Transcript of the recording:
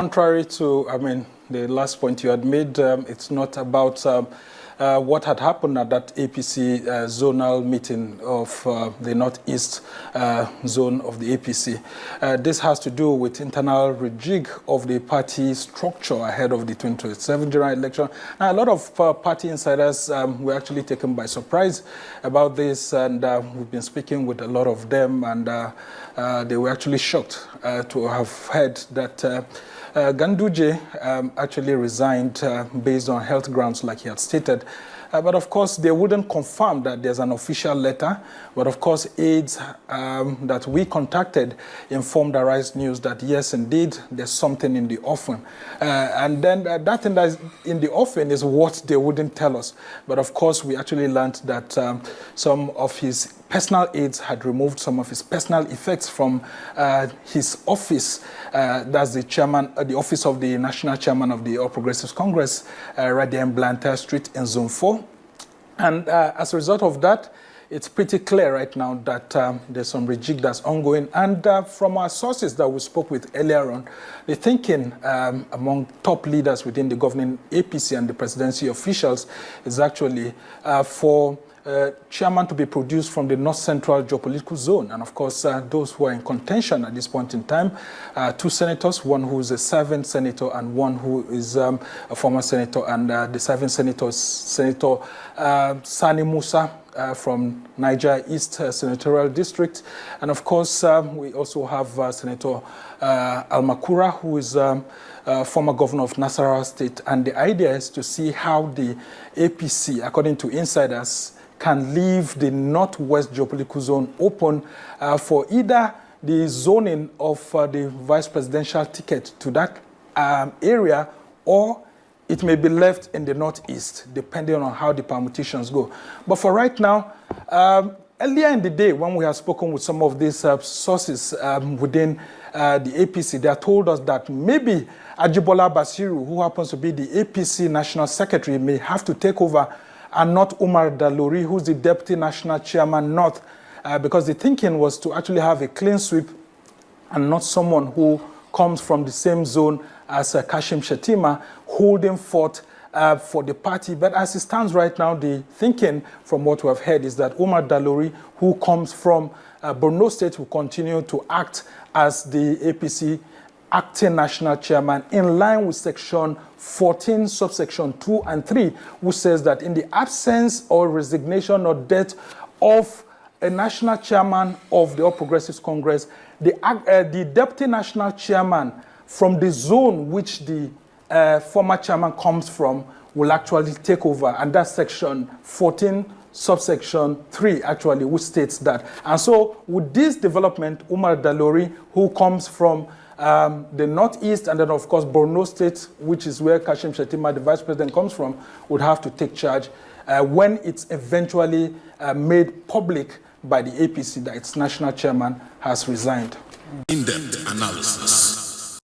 Contrary to, the last point you had made, it's not about what had happened at that APC zonal meeting of the Northeast zone of the APC. This has to do with internal rejig of the party structure ahead of the 2027 general election. And a lot of party insiders were actually taken by surprise about this, and we've been speaking with a lot of them, and they were actually shocked to have heard that Ganduje actually resigned based on health grounds, like he had stated. But of course, they wouldn't confirm that there's an official letter. But of course, aides that we contacted informed Arise News that yes, indeed, there's something in the offing. And then that thing that's in the offing is what they wouldn't tell us. But of course, we actually learned that some of his personal aides had removed some of his personal effects from his office. That's the chairman, the office of the national chairman of the All Progressives Congress, right there in Blantyre Street in Zone 4. And as a result of that, it's pretty clear right now that there's some rejig that's ongoing. And from our sources that we spoke with earlier on, the thinking among top leaders within the governing APC and the presidency officials is actually for chairman to be produced from the North Central geopolitical zone. And of course, those who are in contention at this point in time, two senators, one who is a serving senator and one who is a former senator. And the serving senator is Senator Sani Musa from Niger East Senatorial District. And of course, we also have Senator Almakura, who is former governor of Nasarawa State. And the idea is to see how the APC, according to insiders, can leave the Northwest geopolitical zone open for either the zoning of the vice presidential ticket to that area, or it may be left in the Northeast, depending on how the permutations go. But for right now, earlier in the day, when we have spoken with some of these sources within the APC, they have told us that maybe Ajibola Basiru, who happens to be the APC National Secretary, may have to take over, and not Umar Daluri, who's the Deputy National Chairman North, because the thinking was to actually have a clean sweep and not someone who comes from the same zone as Kashim Shettima, holding forth for the party. But as it stands right now, the thinking from what we have heard is that Umar Daluri, who comes from Borno State, will continue to act as the APC acting national chairman in line with section 14, subsection 2 and 3, which says that in the absence or resignation or death of a national chairman of the All Progressives Congress, the deputy national chairman from the zone which the former chairman comes from will actually take over. And that's section 14, subsection 3, actually, which states that. And so with this development, Umar Dalori, who comes from the Northeast, and then, of course, Borno State, which is where Kashim Shettima, the vice president, comes from, would have to take charge when it's eventually made public by the APC that its national chairman has resigned. In-depth analysis.